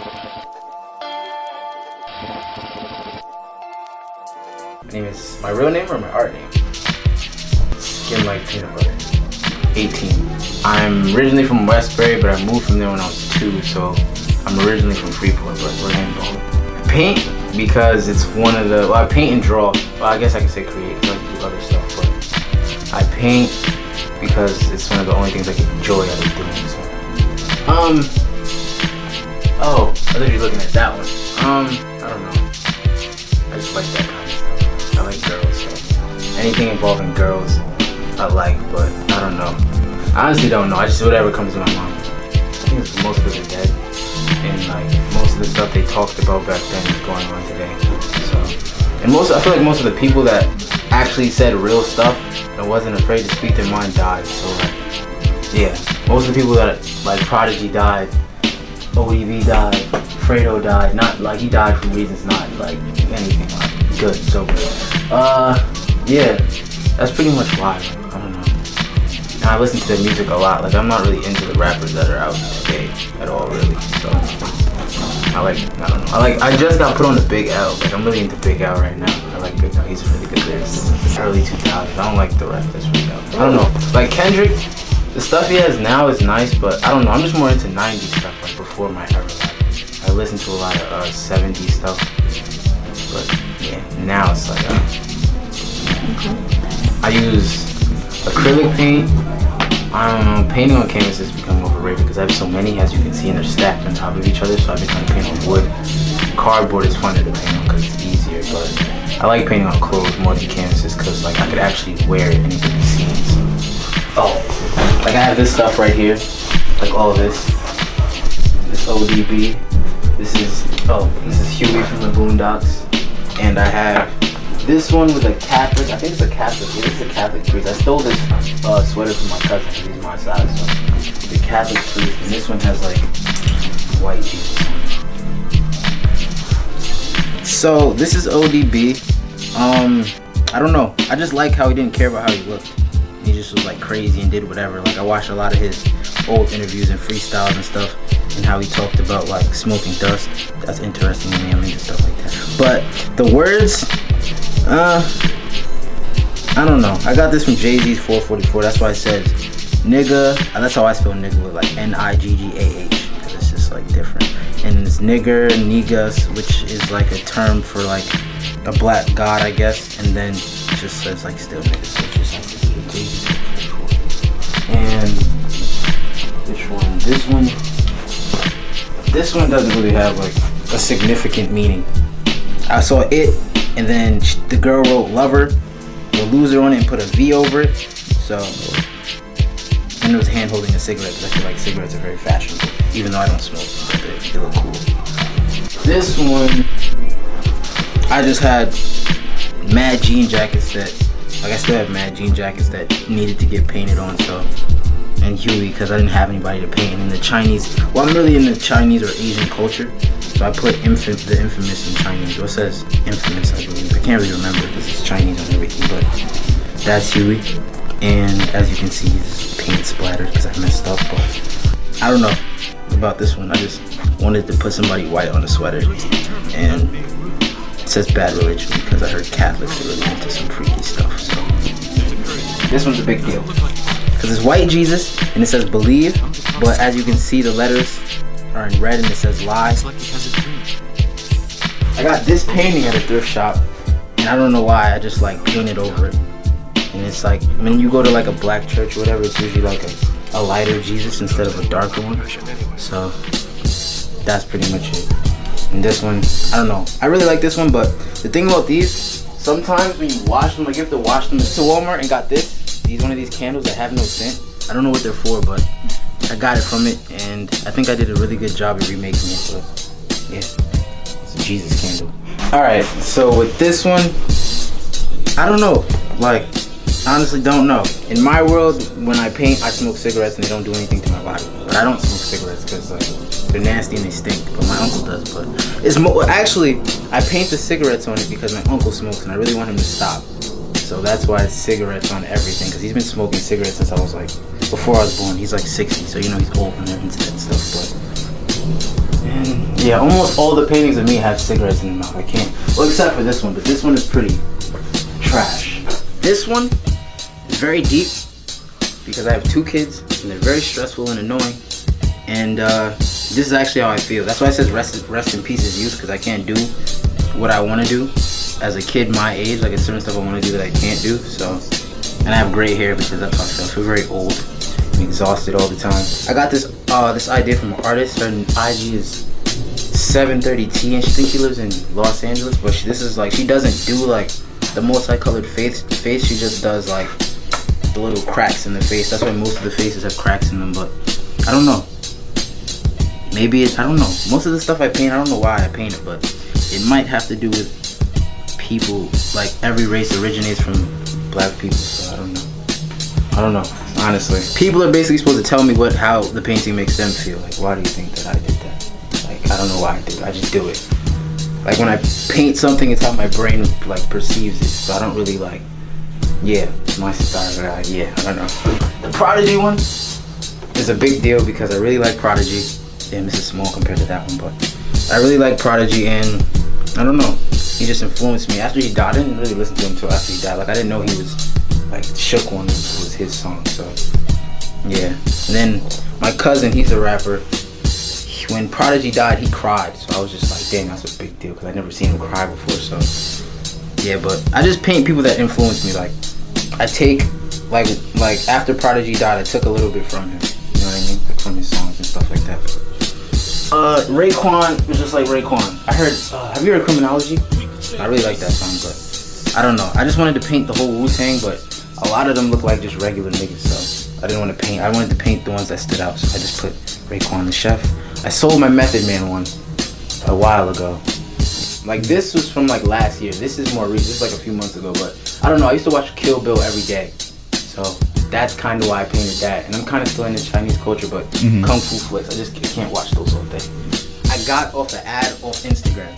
My name is my real name or my art name? SkinLikePeanutButter. 18. I'm originally from Westbury, but I moved from there when I was 2, so I'm originally from Freeport, but we're in both. I paint because it's one of the, well, I paint and draw. Well, I guess I could say create, because I can do other stuff, but I paint because it's one of the only things I get joy out of doing, so. Oh, I thought you were looking at that one. I don't know. I just like that kind of stuff. I like girls, so anything involving girls I like, but I don't know. I honestly don't know. I just whatever comes to my mind. I think it's most of it are dead, and like most of the stuff they talked about back then is going on today. So, and I feel like most of the people that actually said real stuff and wasn't afraid to speak their mind died. So like, yeah, most of the people that like Prodigy died, ODB died, Fredo died. Not like he died for reasons not like anything like good. So, yeah, that's pretty much why. I don't know. And I listen to their music a lot. Like I'm not really into the rappers that are out today at all, really. So I don't know. I just got put on the Big L. Like I'm really into Big L right now. I like Big L. He's a really good lyricist. Early 2000s. I don't like the rap that's really out. I don't know. Like Kendrick, the stuff he has now is nice, but I don't know. I'm just more into 90s stuff, like before my era. Like, I listen to a lot of 70s stuff, but yeah, now it's like I use acrylic paint. I don't know, painting on canvas has become overrated because I have so many, as you can see, and they're stacked on top of each other, so I've been trying to paint on wood. Cardboard is funner to paint on because it's easier, but I like painting on clothes more than canvases because like I could actually wear it and it could be seen. Oh, like I have this stuff right here, like all this ODB. This is Huey from the Boondocks, and I have this one with a Catholic, I think it's a Catholic, yeah, it's a Catholic priest. I stole this sweater from my cousin because he's my size, so the Catholic priest, and this one has like white Jesus on it. So this is ODB. I don't know, I just like how he didn't care about how he looked. He just was like crazy and did whatever. Like I watched a lot of his old interviews and freestyles and stuff, and how he talked about like smoking dust. That's interesting to me, I'm into stuff like that. But the words, I don't know. I got this from Jay-Z's 444. That's why it says nigga. That's how I spell nigga, with like N-I-G-G-A-H. Because it's just like different. And it's nigger, niggas, which is like a term for like a black god, I guess. And then it just says like still niggas. So it just has to do with Jay-Z's 444. And which one? This one doesn't really have like a significant meaning. I saw it, and then the girl wrote lover, the loser on it, and put a V over it. So, and it was hand holding a cigarette because I feel like cigarettes are very fashionable, even though I don't smoke, but they look cool. This one, I just had mad jean jackets that, like I still have mad jean jackets that needed to get painted on, so. And Huey, because I didn't have anybody to paint. And in the Chinese, well, I'm really in the Chinese or Asian culture, so I put the infamous in Chinese. Well, it says infamous, I believe. I can't really remember because it's Chinese on everything, but that's Huey. And as you can see, he's paint splattered because I messed up, but I don't know about this one. I just wanted to put somebody white on the sweater, and it says bad religion because I heard Catholics are really into some freaky stuff, so this one's a big deal. Because it's white Jesus, and it says believe, but as you can see, the letters are in red, and it says lie. I got this painting at a thrift shop, and I don't know why, I just like painted over it. And it's like, when you go to like a black church or whatever, it's usually like a lighter Jesus instead of a darker one. So, that's pretty much it. And this one, I don't know. I really like this one, but the thing about these, sometimes when you wash them, like you have to wash them. To Walmart and got one of these candles that have no scent. I don't know what they're for, but I got it from it, and I think I did a really good job at remaking it, but yeah, it's a Jesus candle. Alright, so with this one, I don't know, like, honestly don't know. In my world, when I paint, I smoke cigarettes and they don't do anything to my body, but I don't smoke cigarettes because like, they're nasty and they stink, but my uncle does, but it's actually, I paint the cigarettes on it because my uncle smokes and I really want him to stop. So that's why it's cigarettes on everything, because he's been smoking cigarettes since I was like, before I was born. He's like 60, so you know he's old and into that stuff, but, and Yeah, almost all the paintings of me have cigarettes in the mouth. I can't. Well, except for this one, but this one is pretty trash. This one is very deep because I have 2 kids and they're very stressful and annoying. And this is actually how I feel. That's why it says rest in peace as youth, because I can't do what I want to do as a kid my age. Like, it's certain stuff I want to do that I can't do. So, and I have gray hair because that's how I feel very old. I'm exhausted all the time. I got this idea from an artist. Her IG is 730T, and she thinks she lives in Los Angeles, but this is like, she doesn't do like the multicolored face. She just does like the little cracks in the face. That's why most of the faces have cracks in them. But I don't know. Maybe I don't know. Most of the stuff I paint, I don't know why I paint it, but it might have to do with people. Like, every race originates from black people, so I don't know. I don't know, honestly. People are basically supposed to tell me how the painting makes them feel. Like, why do you think that I did that? Like, I don't know why I do it. I just do it. Like, when I paint something, it's how my brain like perceives it. So I don't really like, yeah, my style. Yeah, I don't know. The Prodigy one is a big deal because I really like Prodigy. Damn, this is small compared to that one, but I really like Prodigy, and I don't know. He just influenced me. After he died, I didn't really listen to him until after he died. Like, I didn't know he was like Shook One was his song. So yeah. And then my cousin, he's a rapper. When Prodigy died, he cried. So I was just like, dang, that's a big deal because I never seen him cry before. So yeah, but I just paint people that influence me. Like, I take like after Prodigy died, I took a little bit from him. You know what I mean? Like, from his songs and stuff like that. But Raekwon was just like Raekwon. I heard, have you heard Criminology? I really like that song, but I don't know. I just wanted to paint the whole Wu-Tang, but a lot of them look like just regular niggas, so I didn't want to paint. I wanted to paint the ones that stood out, so I just put Raekwon the Chef. I sold my Method Man one a while ago. Like, this was from like last year. This is more recent. This is like a few months ago, but I don't know. I used to watch Kill Bill every day, so that's kind of why I painted that. And I'm kind of still into Chinese culture, but Kung Fu flicks, I can't watch those all day. I got off the ad off Instagram,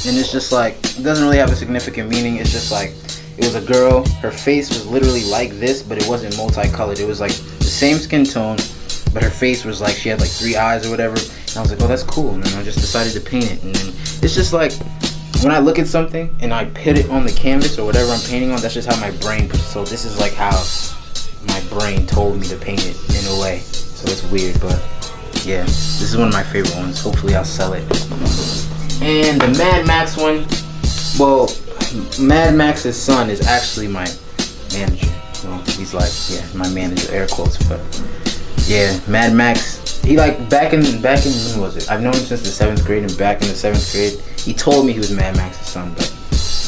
and it's just like, it doesn't really have a significant meaning. It's just like, it was a girl, her face was literally like this, but it wasn't multicolored. It was like the same skin tone, but her face was like, she had like 3 eyes or whatever. And I was like, oh, that's cool. And then I just decided to paint it. And then it's just like, when I look at something and I put it on the canvas or whatever I'm painting on, that's just how my brain, so this is like how my brain told me to paint it in a way. So it's weird, but yeah, this is one of my favorite ones. Hopefully I'll sell it. And the Mad Max one, well, Mad Max's son is actually my manager. Well, he's like, yeah, my manager, air quotes, but yeah, Mad Max, he like, back in when was it? I've known him since the 7th grade, and back in the 7th grade, he told me he was Mad Max's son, but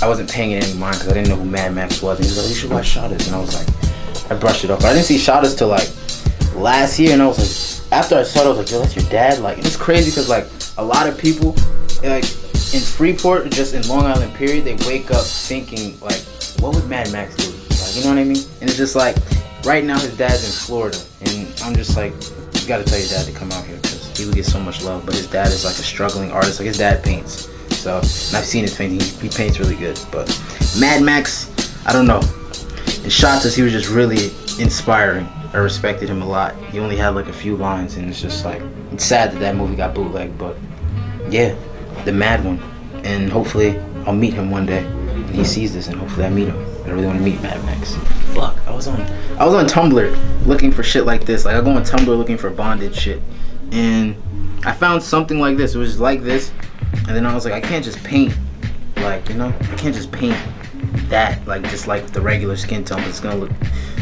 I wasn't paying it any mind because I didn't know who Mad Max was. And he was like, you should watch Shottas, and I was like, I brushed it off. But I didn't see Shottas till like last year, and I was like, after I saw it, I was like, yo, that's your dad? Like, it's crazy because like a lot of people, like in Freeport, just in Long Island period, they wake up thinking like, what would Mad Max do? Like, you know what I mean? And it's just like, right now his dad's in Florida, and I'm just like, you gotta tell your dad to come out here because he would get so much love. But his dad is like a struggling artist. Like, his dad paints, so, and I've seen his painting. He paints really good. But Mad Max, I don't know. In Shottas, he was just really inspiring. I respected him a lot. He only had like a few lines, and it's just like, it's sad that that movie got bootlegged, but yeah, the Mad one. And hopefully I'll meet him one day, and he sees this, and hopefully I meet him. I really want to meet Mad Max. Fuck, I was on Tumblr looking for shit like this. Like, I go on Tumblr looking for bondage shit, and I found something like this. It was like this, and then I was like, I can't just paint, like, you know, I can't just paint that, like, just like the regular skin tone. It's gonna look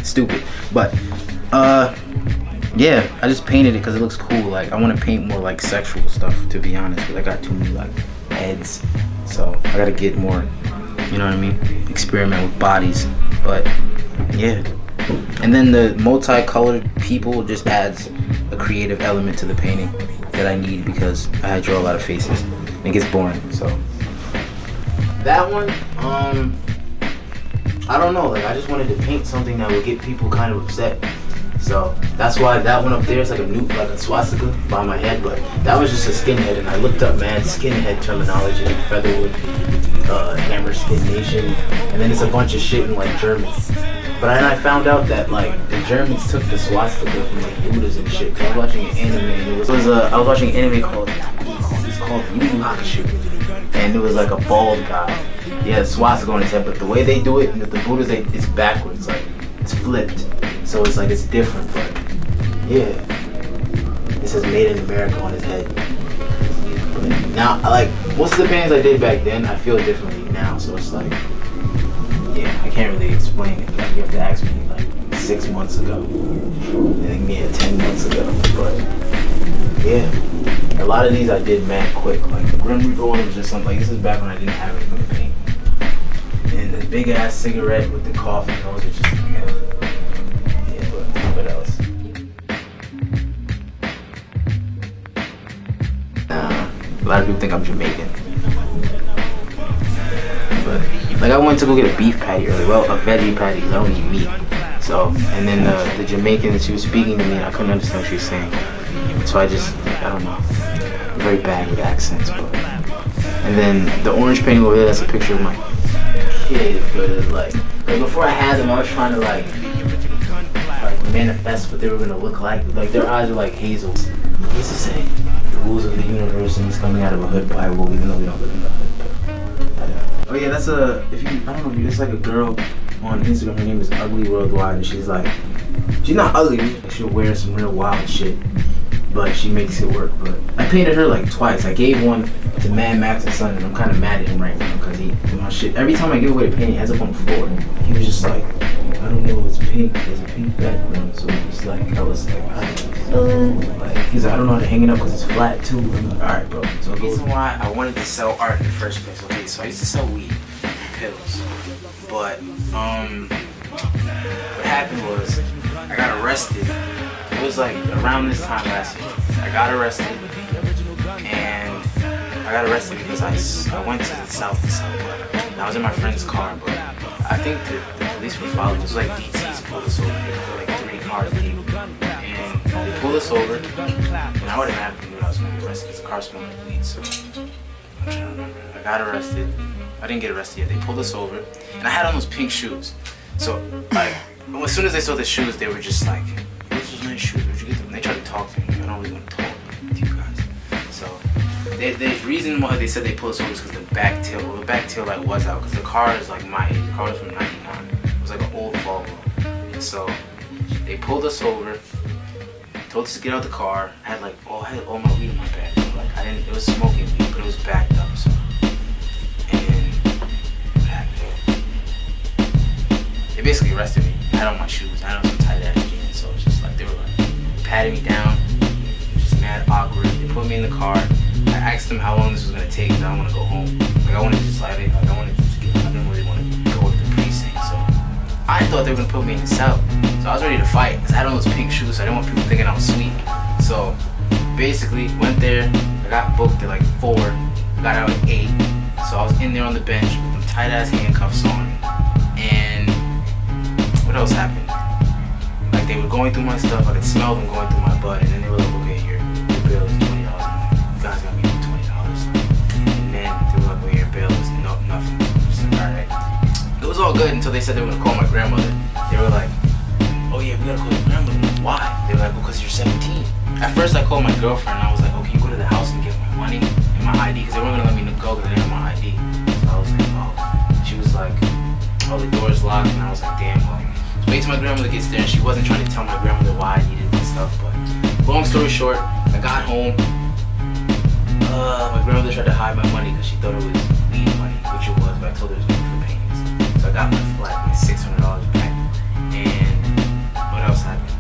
stupid. But yeah, I just painted it because it looks cool. Like, I want to paint more like sexual stuff, to be honest, because I got too many like heads, so I gotta get more, you know what I mean, experiment with bodies. But yeah, and then the multicolored people just adds a creative element to the painting that I need because I draw a lot of faces and it gets boring. So that one, I don't know, like, I just wanted to paint something that would get people kind of upset. So that's why that one up there is like a swastika by my head, but that was just a skinhead, and I looked up mad skinhead terminology, like Featherwood, Hammer Skin Nation, and then it's a bunch of shit in like German. But then I found out that like the Germans took the swastika from like Buddhas and shit. I was watching an anime, and I was watching an anime called, it's called Yu Yu Hakusho, and it was like a bald guy. Yeah, the swastika on his head, but the way they do it with the Buddhas, it's backwards, like it's flipped. So it's like it's different, but yeah, it says "Made in America" on his head. But now, like most of the paintings I did back then, I feel differently now. So it's like, yeah, I can't really explain it. Like, you have to ask me like 6 months ago, and me 10 months ago. But yeah, a lot of these I did mad quick. Like the Grim Reaper one was just something like this is back when I didn't have anything to paint. And the big ass cigarette with the coffin, those are just yeah, but what else? A lot of people think I'm Jamaican. But like I went to go get a beef patty earlier. Well, a veggie patty, I don't eat meat. So, and then the Jamaican, she was speaking to me and I couldn't understand what she was saying. So I just, I don't know, I'm very bad with accents. But. And then the orange painting over there, that's a picture of my kid. But like before I had them, I was trying to like manifest what they were gonna look like. Like their eyes are like hazels. What used to say? The rules of the universe and it's coming out of a hood Bible, even though we don't live in the hood. Oh yeah, that's I don't know, it's like a girl on Instagram, her name is Ugly Worldwide, and she's not ugly, she'll wear some real wild shit, but she makes it work. But I painted her like twice. I gave one to Mad Max's son, and I'm kind of mad at him right now because he did my shit. Every time I give away the painting, it ends up on the floor. He was just like, I don't know, it's pink, there's a pink background, so it's like, I was like, I don't know. Like, he's like, I don't know how to hang it up because it's flat too. I'm like, alright bro. So the reason why I wanted to sell art in the first place, okay, so I used to sell weed and pills, but what happened was I got arrested. It was like around this time last year. I got arrested, and I got arrested because I went to the south to sell blood. I was in my friend's car, but I think the police were following. It was like DTs pulled us over. They were like 3 cars deep, and they pulled us over. And I wouldn't have knew I was going to be arrested because the car smelled like weed. So I'm trying to remember. I got arrested. I didn't get arrested yet. They pulled us over, and I had on those pink shoes. So like, as soon as they saw the shoes, they were just like, "Those are nice shoes. Where'd you get them?" And they tried to talk to me. I don't really want to talk to you guys. So the reason why they said they pulled us over is because the back tail light was out. Because the car is like my age. The car was from '99. It was like an old Volvo. And so they pulled us over, told us to get out the car. I had all my weed in my bag. Like it was smoking weed, but it was backed up. So. They basically arrested me. I had on my shoes. I had on some tight ass jeans. So it's just like they were like patting me down. It was just mad awkward. They put me in the car. I asked them how long this was gonna take because I don't want to go home. Like I wanted to just I didn't really want to go to the precinct. So I thought they were gonna put me in the cell. So I was ready to fight because I had on those pink shoes. So I didn't want people thinking I was sweet. So basically went there. I got booked at like 4. Got out at 8. So I was in there on the bench with them tight ass handcuffs on. And what else happened? Like they were going through my stuff, I could smell them going through my butt, and then they were like, okay, your bill is $20. I'm like, you guys got me for $20. And then they were like, well, your bill is nothing. I'm just like, alright. It was all good until they said they were gonna call my grandmother. They were like, oh yeah, we gotta call your grandmother. Why? They were like, well, because you're 17. At first I called my girlfriend and I was like, okay, you go to the house and get my money and my ID, because they weren't gonna let me go because they didn't have my ID. So I was like, oh. She was like, oh, the door's locked, and I was like, damn, well. So wait till my grandmother gets there, and she wasn't trying to tell my grandmother why I needed this stuff, but long story short, I got home. My grandmother tried to hide my money because she thought it was weed money, which it was, but I told her it was money for paintings. So I got my $600 back, and what else happened?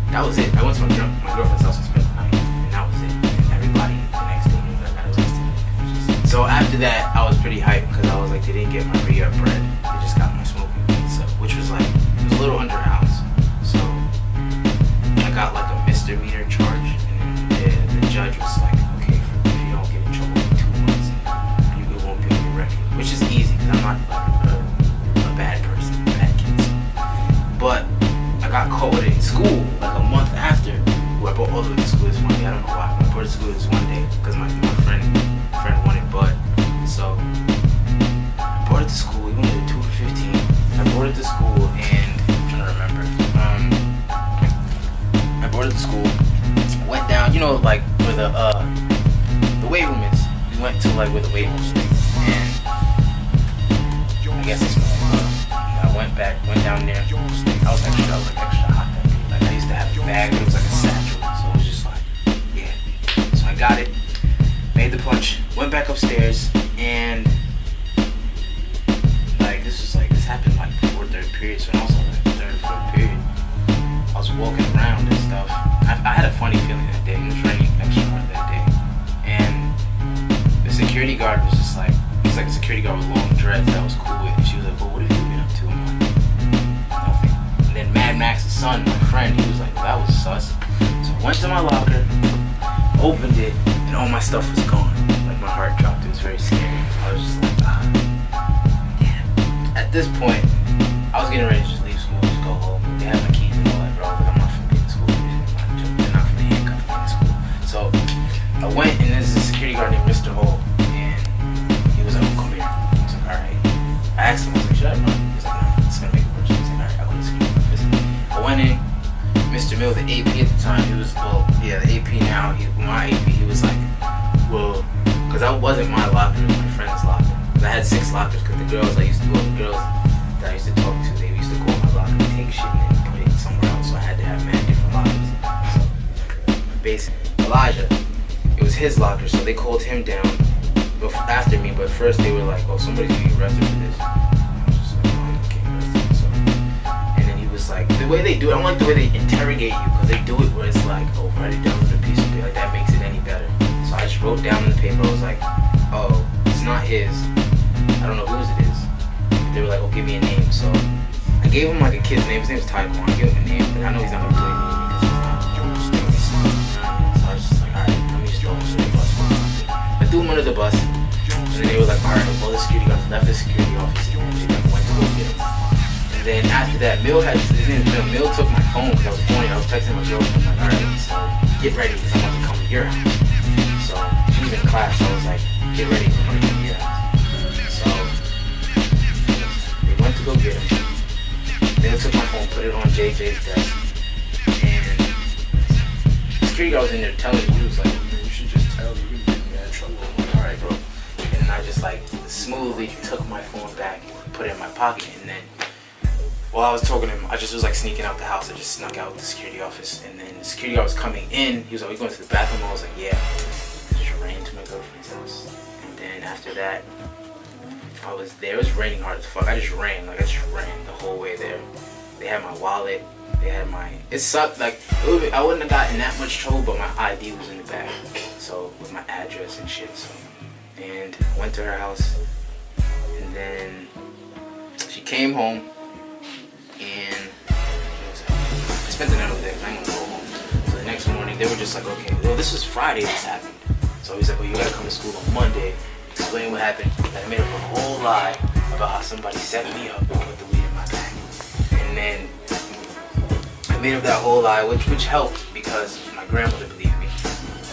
That was it. I went to my girlfriend's house and spent the night, and that was it. And everybody the next day knew that I got arrested. So after that, I was pretty hyped because I was like, they didn't get my re-up bread. They just got my smoking weed, so, which was like, it was a little under an ounce. So I got like a misdemeanor charge, and then the judge was like, okay, if you don't get in trouble for 2 months, you won't be on your record, which is easy because I'm not like a bad person, a bad kid. So. But I got caught with it in school like a month after. I brought all the way to school this one day. I don't know why. I brought it to school this one day because my friend wanted bud. So I brought it to school. We went to 2 for 15. I brought it to school, and I'm trying to remember. I brought it to school. Went down, you know, like where the weight room is. We went to like where the weight room is, and I guess it's I went down there. I was extra hot that day. Like I used to have a bag, it was like a satchel, so it was just like, yeah. So I got it, made the punch, went back upstairs, and like this happened like before third period, so also like third or fourth period. I was walking around and stuff. I had a funny feeling that day. It was raining extra hard that day, and the security guard was just like, it's like a security guard with long dreads that I was cool with, and she was like, "Well, what have you been up to?" I'm like, "Nothing." And then Mad Max's son, my friend, he was like, "Well, that was sus." So I went to my locker, opened it, and all my stuff was gone. Like my heart dropped. It was very scary. I was just like, damn. At this point, I was getting ready to just leave school, just go home. They had my keys and all that, bro. I was like, I'm not finna be in school. They're not finna handcuff me in school. So I went, and there's a security guard named Mr. Hole, and he was like, "Oh, come here." He was like, "Alright." I asked him, I was like, "Should I run?" He was like, "No, it's gonna make it worse." He was like, "Alright, I'll go to the security office." I went in. Mr. Mill, the AP at the time, he was, well, yeah, the AP now, my AP, he was like, well, because that wasn't my locker, it was my friend's locker. I had 6 lockers, because the girls that I used to talk to, they used to go in my locker and take shit and then put it somewhere else, so I had to have many different lockers. So, basically, Elijah, it was his locker, so they called him down after me, but first they were like, "Oh, somebody's gonna get arrested for this." I was just like, "Oh, I'm getting arrested." So, and then he was like, the way they do it, I don't like the way they interrogate you, because they do it where it's like, "Oh, write it down on a piece of paper," like that makes it any better. So I just wrote down in the paper, I was like, "Oh, it's not his. I don't know whose it is." They were like, "Oh, give me a name." So I gave him like a kid's name. His name was Taekwon. I gave him a name, but I know he's not gonna do anything because he's not George Stevens. So I was just like, "Alright, let me just throw him under the bus." I threw him under the bus, and then they were like, "Alright, well, the security guards left the security office and they like, went to go get him." And then after that, Mill took my phone because I was pointing. I was texting my girlfriend, like, "Alright, so get ready because I'm about to come to your house." So she was in class, so I was like, "Get ready because I'm going to come to your house." So they went to go get him. They took my phone, put it on JJ's desk, and the security guard was in there telling me, he was like, "You should just tell me, you're gonna get in trouble." I'm like, "Alright, bro." And I just like smoothly took my phone back, put it in my pocket, and then while I was talking to him, I just was like sneaking out the house. I just snuck out the security office, and then the security guard was coming in. He was like, "Are you going to the bathroom?" I was like, "Yeah." I just ran to my girlfriend's house, and then after that, I was there. It was raining hard as fuck. I just ran the whole way there. They had my wallet. It sucked. Like I wouldn't have gotten that much trouble, but my ID was in the bag, so with my address and shit. So, and I went to her house, and then she came home. And I spent the night over there because I ain't gonna go home. So the next morning, they were just like, "Okay, well, this was Friday this happened." So he's like, "Well, you gotta come to school on Monday, explain what happened." And I made up a whole lie about how somebody set me up and put the weed in my bag. And then I made up that whole lie, which helped because my grandmother believed me.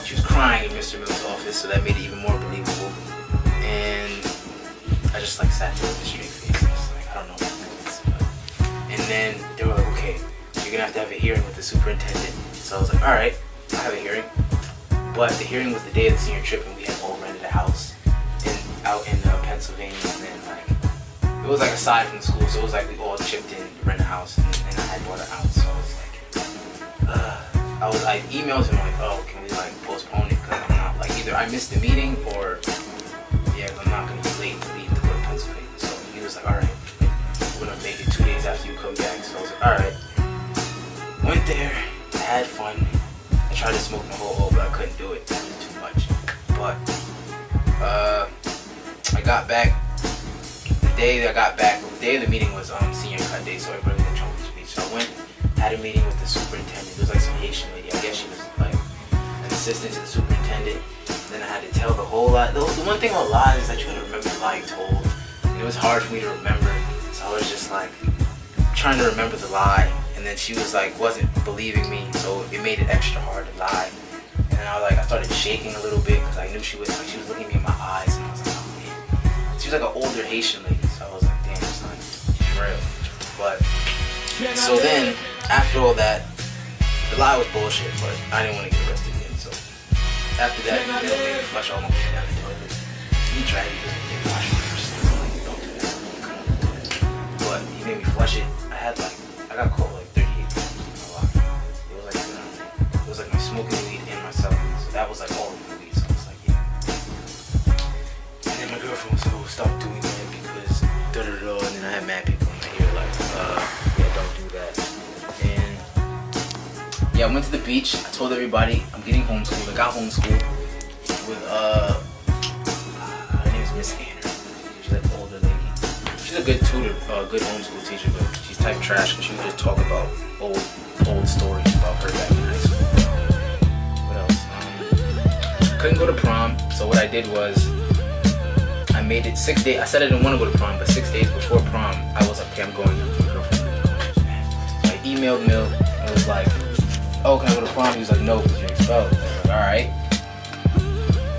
She was crying in Mr. Mills' office, so that made it even more believable. And I just like sat there with a straight face. I was like, I don't know. And then they were like, "Okay, so you're gonna have a hearing with the superintendent." So I was like, "Alright, I'll have a hearing." But the hearing was the day of the senior trip, and we had all rented a house out in Pennsylvania. And then it was like aside from the school, so it was like we all chipped in to rent a house, and I had bought a house. So I was like, I emailed him like, "Oh, can we like postpone it? Because I'm not like either I missed the meeting or I'm not gonna be late to leave to go to Pennsylvania." So he was like, "Alright, we're gonna make it 2 days after you come back." So I was like, "Alright." Went there, had fun. I tried to smoke my whole O, but I couldn't do it. It was too much. But I got back. The day of the meeting was senior cut day, so everybody was in Trump's speech. So I went, had a meeting with the superintendent. It was like some Haitian lady. I guess she was like an assistant to the superintendent. Then I had to tell the whole lie. The one thing about lies is that you gotta remember the lie you told. And it was hard for me to remember. So I was just like trying to remember the lie, and then she was like wasn't believing me, so it made it extra hard to lie. And I started shaking a little bit because I knew she was looking me in my eyes, and I was like, "Oh man." She was like an older Haitian lady, so I was like, "Damn, son, she's real." But so then after all that, the lie was bullshit, but I didn't want to get arrested again. So after that, Bill made me flush all my way down the toilet. He tried to wash my first. Like, don't do that. But he made me flush it. I got caught like 38 times. It was like my smoking weed and my selling. So that was like all of the weed. So I was like, yeah. And then my girlfriend was like, oh, stop doing that because da-da-da. And then I had mad people in my ear like, yeah, don't do that. And yeah, I went to the beach. I told everybody I'm getting homeschooled. I got homeschooled with her name's Miss Anna. She's like an older lady. She's a good tutor, good homeschool teacher, but she's type trash because she would just talk about old stories about her back in high school. What else? Couldn't go to prom, so what I did was I made it 6 days. I said I didn't want to go to prom, but 6 days before prom, I was like, okay, I'm going to my girlfriend. So I emailed Mill and was like, oh, can I go to prom? He was like, no, because you're expelled. I was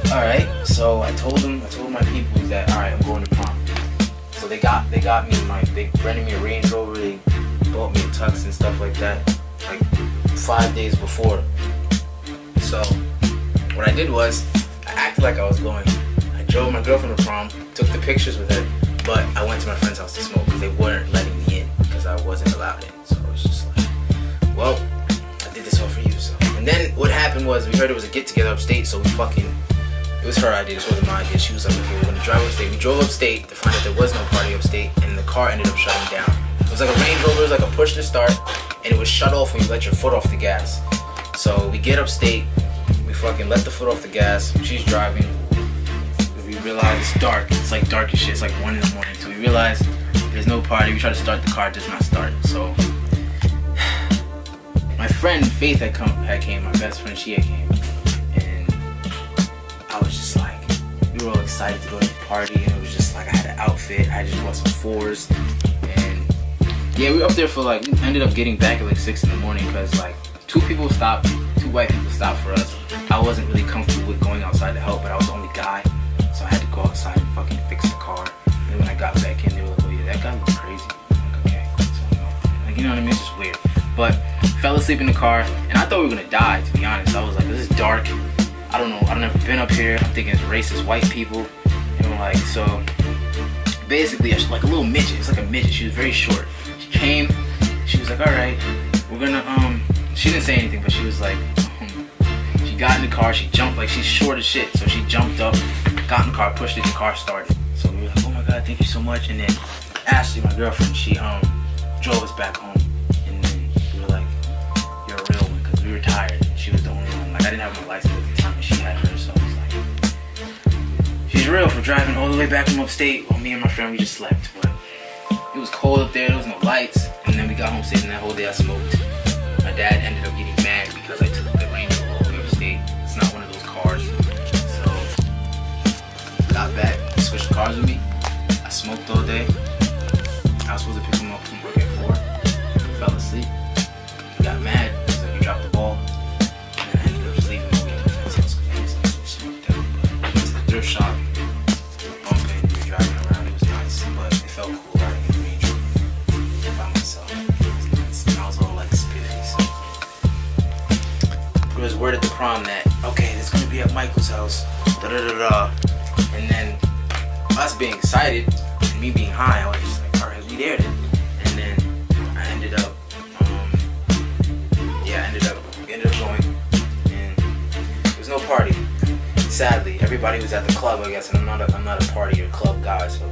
like, alright. So I told my people that, alright, I'm going to prom. So they rented me a Range Rover, they bought me a tux and stuff like that, like 5 days before. So what I did was, I acted like I was going. I drove my girlfriend to prom, took the pictures with her, but I went to my friend's house to smoke because they weren't letting me in because I wasn't allowed in. So I was just like, well, I did this all for you. So, and then what happened was we heard it was a get together upstate, so it was her idea, this wasn't my idea. She was like, okay, we're gonna drive upstate. We drove upstate to find out there was no party upstate, and the car ended up shutting down. It was like a Range Rover, it was like a push to start, and it was shut off when you let your foot off the gas. So we get upstate, we fucking let the foot off the gas, she's driving. We realize it's dark, it's like dark as shit, it's like 1 in the morning. So we realize there's no party, we try to start the car, it does not start. So my friend Faith had came, my best friend, she had came. I was just like, we were all excited to go to the party, and it was just like I had an outfit, I just bought some fours, and yeah, we were up there for like, we ended up getting back at like 6 in the morning because like 2 white people stopped for us. I wasn't really comfortable with going outside to help, but I was the only guy, so I had to go outside and fucking fix the car. And then when I got back in, they were like, oh yeah, that guy looked crazy. I'm like, okay, so like, you know what I mean, it's just weird. But fell asleep in the car, and I thought we were gonna die, to be honest. I was like, this is dark. I don't know, I've never been up here. I'm thinking it's racist white people. You know, like, so basically, like a little midget. It's like a midget. She was very short. She came, she was like, alright, we're gonna, she didn't say anything, but she was like, she got in the car, she jumped, like, she's short as shit. So she jumped up, got in the car, pushed it, the car started. So we were like, oh my god, thank you so much. And then Ashley, my girlfriend, she drove us back home. And then we were like, you're a real one, because we were tired. And she was the only one. Like, I didn't have my license at the time, and she had her, so I was like, she's real for driving all the way back from upstate while me and my friend, we just slept. But it was cold up there, there was no lights. And then we got home safe, and that whole day I smoked. My dad ended up getting mad because I took the Range Rover all the way upstate. It's not one of those cars. So, got back, he switched cars with me. I smoked all day. I was supposed to pick him up from work at 4. He fell asleep. He got mad. He was like, you dropped the ball. And then I ended up just leaving my weed in the fence house because I was so smoked out. But we went to the thrift shop. Bumping, we were driving around. It was nice. But it felt cool riding in the Range Rover by myself. It was nice. And I was all like spiffy. So. It was word at the prom that, okay, it's going to be at Michael's house. Da-da-da-da. And then us being excited and me being high, I was just like, alright, we there then. And then I ended up going, and there was no party. Sadly, everybody was at the club, I guess, and I'm not a party or club guy, so